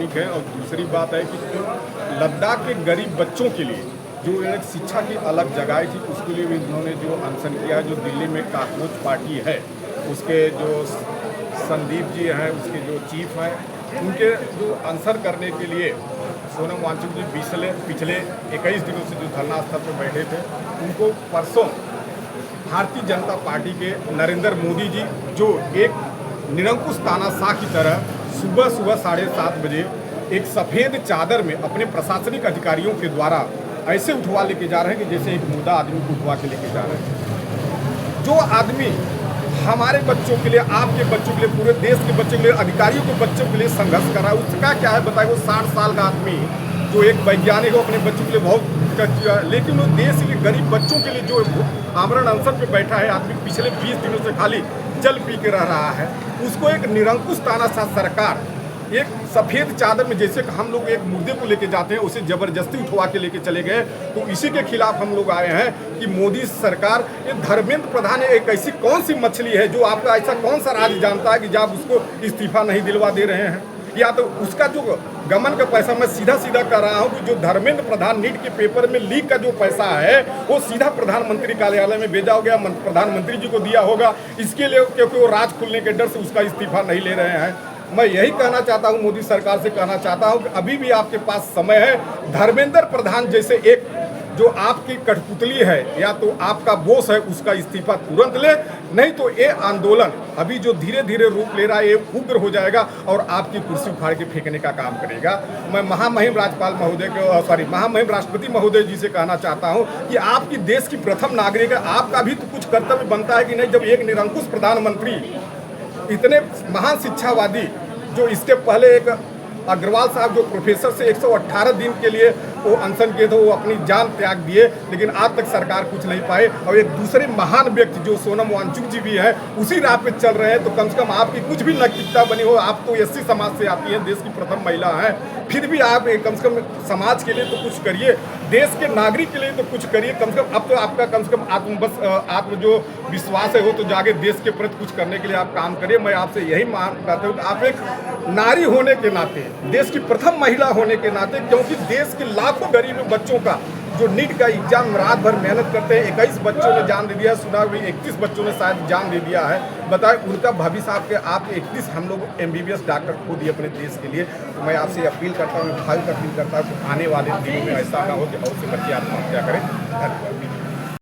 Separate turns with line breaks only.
वैज्ञानिक हैं और दूसरी बात है कि लद्दाख के गरीब बच्चों के लिए जो एक शिक्षा की अलग जगह थी, उसके लिए भी इन्होंने जो अनशन किया है। जो दिल्ली में कॉकरोच पार्टी है, उसके जो संदीप जी हैं, उसके जो चीफ हैं, उनके जो अनशन करने के लिए सोनम वांगचुक जी पिछले 21 दिनों से जो धरना स्थल पर बैठे थे, उनको परसों भारतीय जनता पार्टी के नरेंद्र मोदी जी, जो एक निरंकुश तानाशाह की तरह सुबह 7:30 बजे एक सफ़ेद चादर में अपने प्रशासनिक अधिकारियों के द्वारा ऐसे उठवा लेके जा रहे हैं कि जैसे एक मुर्दा आदमी को उठवा के लेके जा रहे हैं। जो आदमी हमारे बच्चों के लिए, आपके बच्चों के लिए, पूरे देश के बच्चों के लिए, अधिकारियों के बच्चों के लिए संघर्ष कर रहा है, उसका क्या है बताइए। वो 60 साल का आदमी जो एक वैज्ञानिक हो, अपने बच्चों के लिए बहुत, लेकिन वो देश के गरीब बच्चों के लिए जो आमरण अनशन पे बैठा है आदमी, पिछले 20 दिनों से खाली जल पी के रह रहा है, उसको एक निरंकुश तानाशाह सरकार एक सफ़ेद चादर में, जैसे कि हम लोग एक मुद्दे को लेके जाते हैं, उसे ज़बरदस्ती उठवा के लेके चले गए। तो इसी के खिलाफ हम लोग आए हैं कि मोदी सरकार, ये धर्मेंद्र प्रधान एक ऐसी कौन सी मछली है जो आपका ऐसा कौन सा राज जानता है कि जब उसको इस्तीफा नहीं दिलवा दे रहे हैं, या तो उसका जो गमन का पैसा, मैं सीधा कर रहा हूं कि जो धर्मेंद्र प्रधान नीट के पेपर में लीक का जो पैसा है वो सीधा प्रधानमंत्री कार्यालय में भेजा हो गया, प्रधानमंत्री जी को दिया होगा, इसके लिए क्योंकि वो राज खुलने के डर से उसका इस्तीफा नहीं ले रहे हैं। मैं यही कहना चाहता हूं, मोदी सरकार से कहना चाहता हूं कि अभी भी आपके पास समय है। धर्मेंद्र प्रधान जैसे एक जो आपकी कठपुतली है या तो आपका बोस है, उसका इस्तीफा तुरंत ले, नहीं तो ये आंदोलन अभी जो धीरे धीरे रूप ले रहा है ये उग्र हो जाएगा और आपकी कुर्सी उखाड़ के फेंकने का काम करेगा। मैं महामहिम राज्यपाल महोदय के महामहिम राष्ट्रपति महोदय जी से कहना चाहता हूं कि आपकी देश की प्रथम नागरिक है, आपका भी तो कुछ कर्तव्य बनता है कि नहीं। जब एक निरंकुश प्रधानमंत्री, इतने महान शिक्षावादी, जो इसके पहले एक अग्रवाल साहब जो प्रोफेसर से 118 दिन के लिए वो अनशन किए थे, वो अपनी जान त्याग दिए, लेकिन आज तक सरकार कुछ नहीं पाए। और एक दूसरे महान व्यक्ति जो सोनम वांगचुक जी भी हैं, उसी राह पे चल रहे हैं। तो कम से कम आपकी कुछ भी नैतिकता बनी हो, आप तो एससी समाज से आती हैं, देश की प्रथम महिला हैं, फिर भी आप कम से कम समाज के लिए तो कुछ करिए, देश के नागरिक के लिए तो कुछ करिए। कम से कम अब तो आपका कम से कम आत्म जो विश्वास है वो तो जागे, देश के प्रति कुछ करने के लिए आप काम करिए। मैं आपसे यही मांग करता हूँ कि आप एक नारी होने के नाते, देश की प्रथम महिला होने के नाते, क्योंकि देश के लाखों गरीब बच्चों का जो नीट का एग्जाम रात भर मेहनत करते हैं, 21 बच्चों ने जान दे दिया, सुना भी 31 बच्चों ने शायद जान दे दिया है। बताएं उनका भविष्य आप 31 हम लोग MBBS डॉक्टर खो दिए अपने देश के लिए। तो मैं आपसे अपील करता हूँ, अपील करता हूँ कि आने वाले दिनों में ऐसा ना हो कि और से बच्चे आत्महत्या करें। धन्यवाद।